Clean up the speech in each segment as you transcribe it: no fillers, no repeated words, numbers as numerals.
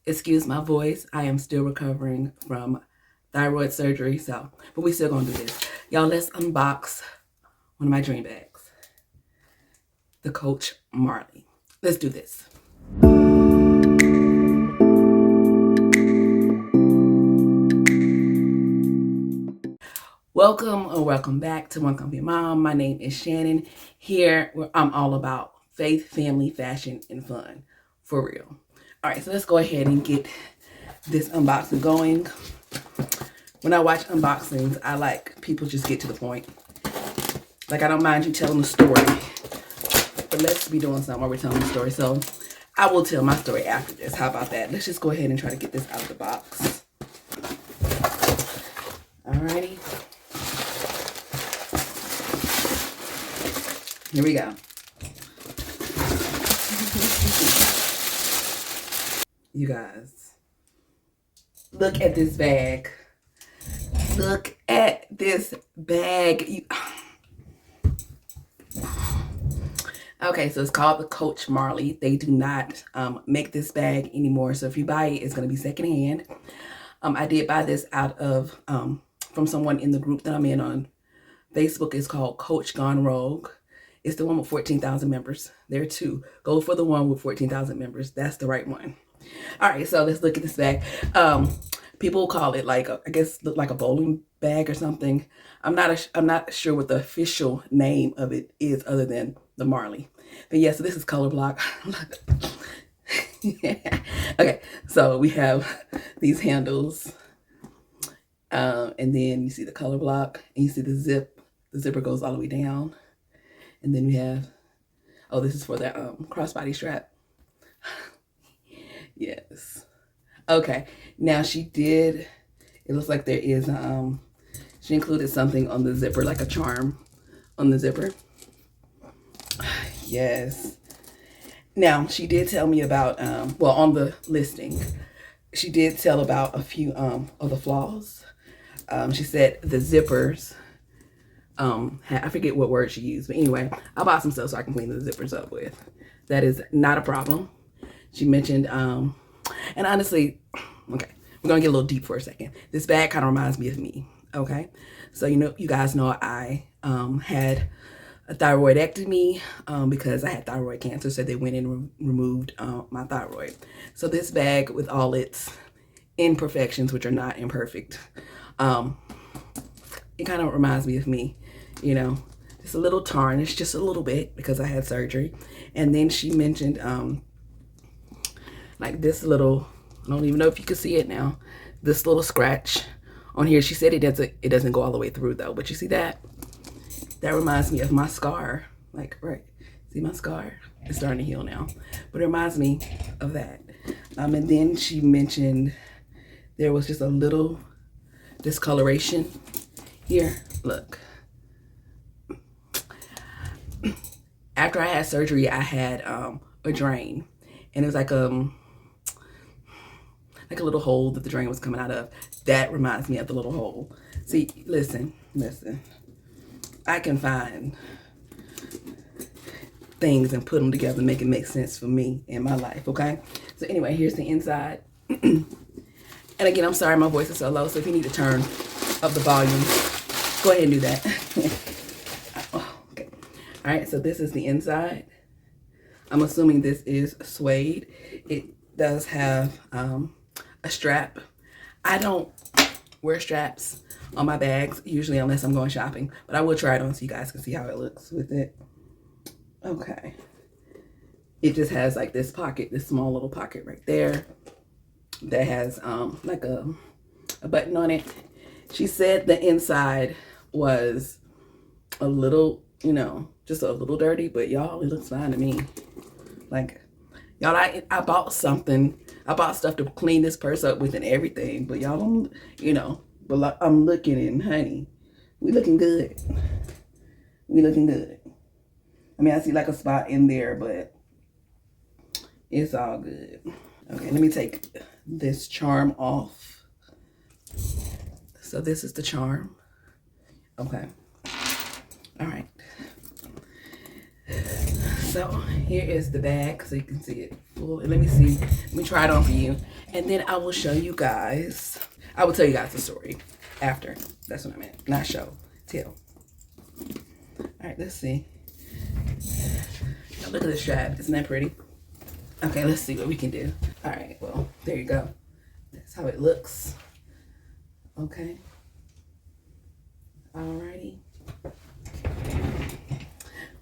Excuse my voice. I am still recovering from thyroid surgery, but we still gonna do this. Y'all, let's unbox one of my dream bags. The Coach Marleigh. Let's do this. Welcome or welcome back to One Comfy Mom. My name is Shannon. Here, where I'm all about faith, family, fashion, and fun. For real. All right, so let's go ahead and get this unboxing going. When I watch unboxings, I like people just get to the point. Like, I don't mind you telling the story, but let's be doing something while we're telling the story. So I will tell my story after this. How about that? Let's just go ahead and try to get this out of the box. Alrighty. Here we go. You guys, look at this bag. Look at this bag. Okay, so it's called the Coach Marleigh. They do not make this bag anymore. So if you buy it, it's going to be secondhand. I did buy this out of from someone in the group that I'm in on Facebook. It's called Coach Gone Rogue. It's the one with 14,000 members. There are two. Go for the one with 14,000 members. That's the right one. All right, so let's look at this bag. People call it like I guess look like a bowling bag or something. I'm not sure what the official name of it is other than the Marleigh. But yeah, so this is color block. Okay, so we have these handles, and then you see the color block, and you see the zip. The zipper goes all the way down, and then we have, oh, this is for the crossbody strap. Yes. Okay. Now it looks like there is, she included something on the zipper, like a charm on the zipper. Yes. Now, she did tell me about, well, on the listing, she did tell about a few of the flaws. She said the zippers, I forget what word she used, but anyway, I bought some stuff so I can clean the zippers up with. That is not a problem. She mentioned, and honestly, okay, we're gonna get a little deep for a second. This bag kind of reminds me of me, okay? So, you guys know I had a thyroidectomy because I had thyroid cancer, so they went in and removed my thyroid. So this bag, with all its imperfections, which are not imperfect, it kind of reminds me of me, It's a little tarnished, just a little bit, because I had surgery. And then she mentioned like this little, I don't even know if you can see it now, this little scratch on here. She said it doesn't go all the way through though, but you see that? That reminds me of my scar. Like, right, see my scar? It's starting to heal now, but it reminds me of that. And then she mentioned there was just a little discoloration here. Look. After I had surgery, I had a drain, and it was like a little hole that the drain was coming out of. That reminds me of the little hole. See, listen. I can find things and put them together and make it make sense for me in my life, okay? So anyway, here's the inside. And again, I'm sorry my voice is so low, so if you need to turn up the volume, go ahead and do that. Okay. All right, so this is the inside. I'm assuming this is suede. It does have a strap. I don't wear straps on my bags usually unless I'm going shopping, but I will try it on so you guys can see how it looks with it. Okay. It just has like this pocket, this small little pocket right there that has like a button on it. She said the inside was a little, just a little dirty, but y'all, it looks fine to me. Like, y'all, I bought something. I bought stuff to clean this purse up with and everything, but y'all, but I'm looking, and honey, we looking good. We looking good. I mean, I see like a spot in there, but it's all good. Okay, let me take this charm off. So this is the charm. Okay. All right. So here is the bag so you can see it full. And let me see. Let me try it on for you. And then I will show you guys. I will tell you guys the story after. That's what I meant. Not show. Tell. All right, let's see. Now look at the strap. Isn't that pretty? Okay, let's see what we can do. All right, well, there you go. That's how it looks. Okay. Alrighty.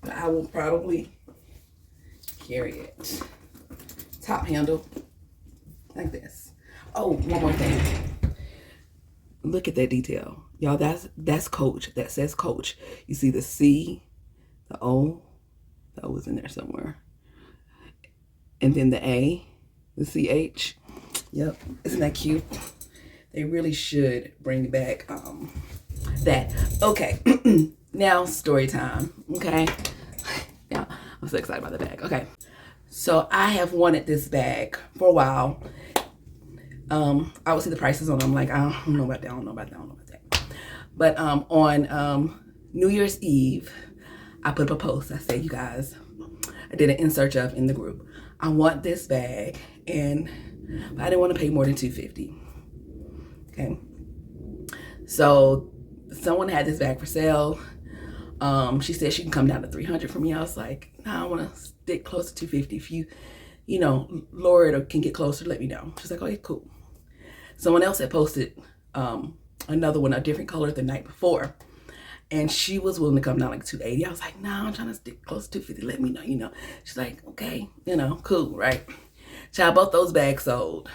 But I will probably carry it top handle like this. Oh, one more thing. Look at that detail. Y'all, that's Coach. That says Coach. You see the C, the O is in there somewhere. And then the A, the CH. Yep, isn't that cute? They really should bring back that. Okay, now story time, okay? Yeah, I'm so excited about the bag. Okay, so I have wanted this bag for a while. I would see the prices on them, like, I don't know about that. But on New Year's Eve, I put up a post. I said, you guys, I did an in search of in the group. I want this bag, but I didn't want to pay more than $250. Okay, so someone had this bag for sale. She said she can come down to $300 for me. I was like, nah, I want to stick close to $250. If you know, lower it or can get closer, let me know. She's like, okay, cool. Someone else had posted another one, a different color the night before, and she was willing to come down like $280. I was like, nah, I'm trying to stick close to $250. Let me know, you know. She's like, okay, you know, cool, right? Child, both those bags sold.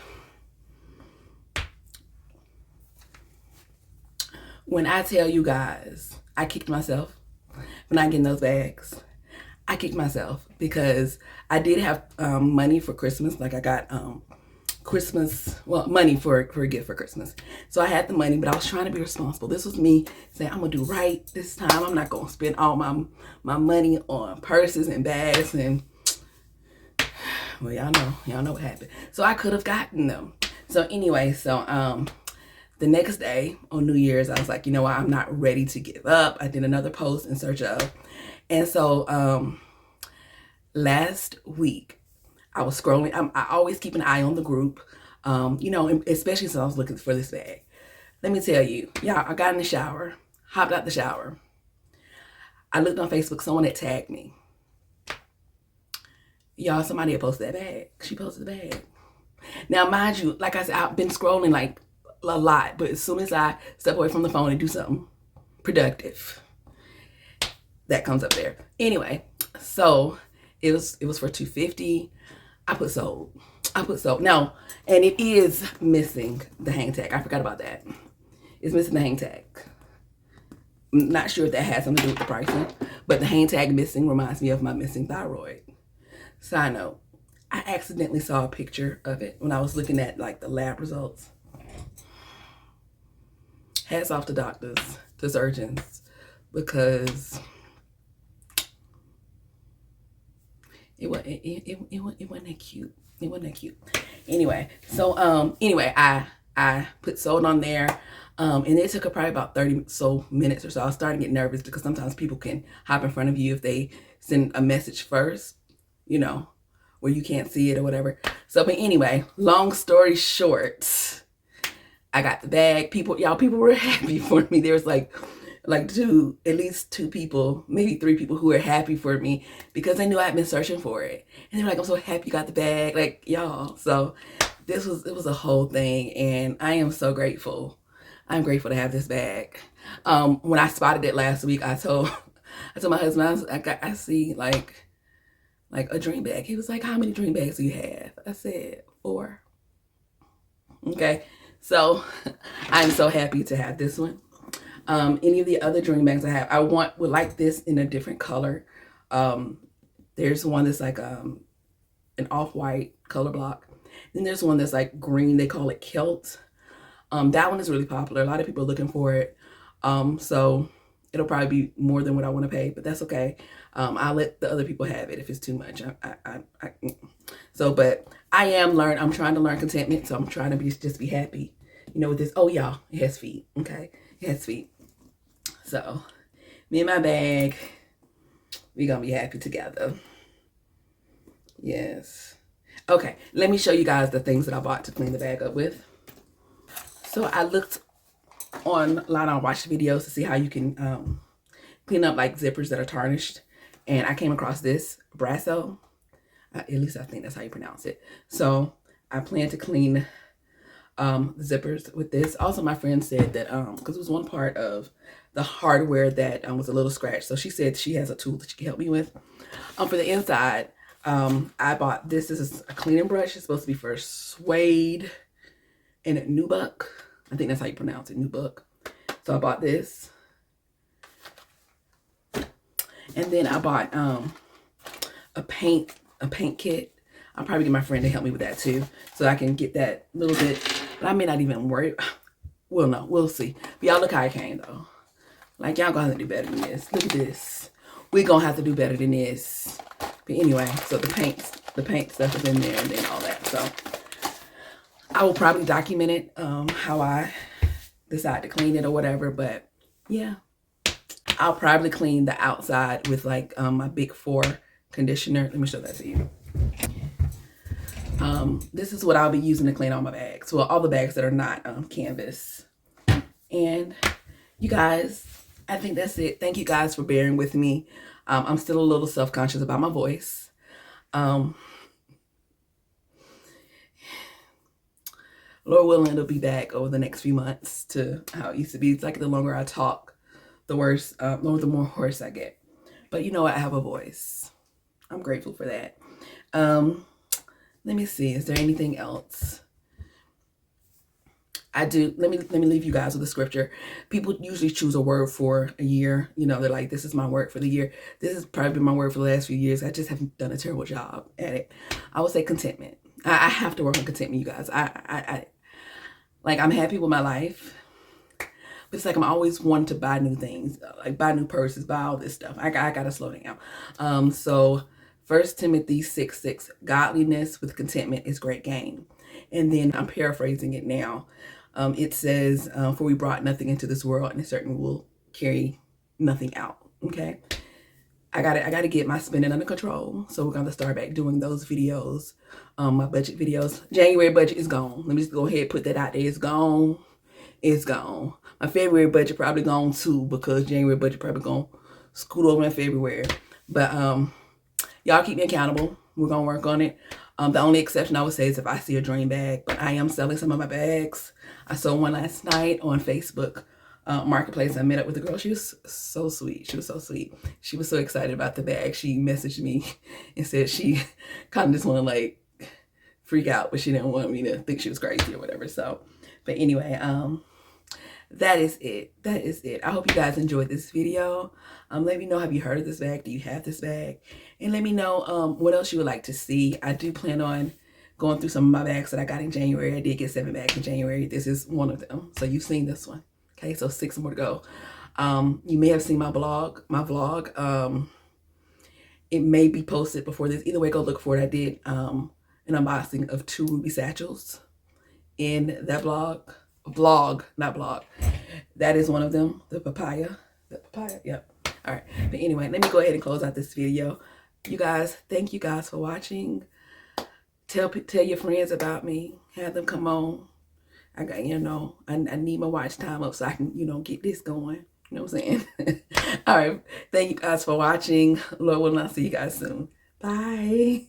When I tell you guys, I kicked myself for not getting those bags. I kicked myself because I did have money for Christmas. Like I got money for a gift for Christmas. So I had the money, but I was trying to be responsible. This was me saying, I'm gonna do right this time. I'm not gonna spend all my money on purses and bags and, well, y'all know what happened. So I could have gotten them. So anyway, the next day on New Year's, I was like, you know what? I'm not ready to give up. I did another post in search of. And so last week, I was scrolling. I always keep an eye on the group, you know, especially since I was looking for this bag. Let me tell you, y'all, I got in the shower, hopped out the shower. I looked on Facebook. Someone had tagged me. Y'all, somebody had posted that bag. She posted the bag. Now, mind you, like I said, I've been scrolling like a lot, but as soon as I step away from the phone and do something productive, that comes up there. Anyway, so it was for $250. I put sold. Now, and it is missing the hang tag. I forgot about that. It's missing the hang tag. I'm not sure if that has something to do with the pricing, but the hang tag missing reminds me of my missing thyroid. Side note, I accidentally saw a picture of it when I was looking at like the lab results. Hats off to doctors, to surgeons, because it wasn't that cute. It wasn't that cute. Anyway, so I put sold on there, and it took probably about 30 minutes or so. I was starting to get nervous because sometimes people can hop in front of you if they send a message first, you know, where you can't see it or whatever. So, but anyway, long story short, I got the bag. People were happy for me. There was like at least two people, maybe three people who were happy for me because they knew I'd been searching for it. And they were like, I'm so happy you got the bag, like, y'all. So it was a whole thing, and I am so grateful. I'm grateful to have this bag. When I spotted it last week, I told my husband, I see like a dream bag. He was like, how many dream bags do you have? I said, 4. Okay. So I'm so happy to have this one. Any of the other dream bags I have, would like this in a different color. There's one that's like an off-white color block. Then there's one that's like green. They call it Kilt. That one is really popular. A lot of people are looking for it. So it'll probably be more than what I want to pay, but that's okay. I'll let the other people have it if it's too much. But I'm trying to learn contentment. So I'm trying to just be happy, you know, with this. Oh, y'all, it has feet. Okay. It has feet. So me and my bag, we gonna be happy together. Yes. Okay, let me show you guys the things that I bought to clean the bag up with. So I looked online, I watched videos to see how you can clean up like zippers that are tarnished. And I came across this Brasso. At least I think that's how you pronounce it. So I plan to clean the zippers with this. Also, my friend said that because it was one part of the hardware that was a little scratched. So she said she has a tool that she can help me with. For the inside, I bought this. This is a cleaning brush. It's supposed to be for suede and nubuck. I think that's how you pronounce it, nubuck. So I bought this. And then I bought a paint kit. I'll probably get my friend to help me with that too, so I can get that little bit. But I may not even worry. Well, no, we'll see. But y'all look how I came though. Like, y'all gonna have to do better than this. Look at this. We gonna have to do better than this. But anyway, so the paint stuff is in there, and then all that. So I will probably document it, how I decide to clean it or whatever. But yeah, I'll probably clean the outside with like my Big 4 conditioner. Let me show that to you. This is what I'll be using to clean all my bags. Well, all the bags that are not canvas. And you guys, I think that's it. Thank you guys for bearing with me. I'm still a little self-conscious about my voice. Lord willing, it'll be back over the next few months to how it used to be. It's like the longer I talk, the worse, the more hoarse I get. But you know what? I have a voice. I'm grateful for that. Let me see. Is there anything else? I do. Let me leave you guys with a scripture. People usually choose a word for a year. You know, they're like, this is my word for the year. This has probably been my word for the last few years. I just haven't done a terrible job at it. I would say contentment. I have to work on contentment, you guys. Like, I'm happy with my life. But it's like I'm always wanting to buy new things, like buy new purses, buy all this stuff. I gotta slow down. So 1 Timothy 6:6, godliness with contentment is great gain. And then I'm paraphrasing it now. It says, for we brought nothing into this world, and it certainly will carry nothing out. Okay. I gotta get my spending under control. So we're gonna start back doing those videos, my budget videos. January budget is gone. Let me just go ahead and put that out there. It's gone. It's gone. My February budget probably gone too, because January budget probably gonna scoot over in February. But y'all keep me accountable. We're gonna work on it. The only exception I would say is if I see a dream bag, but I am selling some of my bags. I sold one last night on Facebook Marketplace. I met up with the girl. She was so sweet. She was so sweet. She was so excited about the bag. She messaged me and said she kind of just want to like freak out, but she didn't want me to think she was crazy or whatever. So, but anyway, that is it. That is it. I hope you guys enjoyed this video. Let me know, have you heard of this bag? Do you have this bag? And let me know what else you would like to see. I do plan on going through some of my bags that I got in January. I did get 7 bags in January. This is one of them. So you've seen this one. Okay, so 6 more to go. You may have seen my vlog. It may be posted before this. Either way, go look for it. I did an unboxing of 2 ruby satchels in that vlog, not blog. That is one of them, the papaya. Yep. All right, but anyway, let me go ahead and close out this video. You guys, thank you guys for watching. Tell your friends about me. Have them come on. I got, I need my watch time up so I can, get this going. You know what I'm saying? All right, thank you guys for watching. Lord willing, I'll see you guys soon. Bye.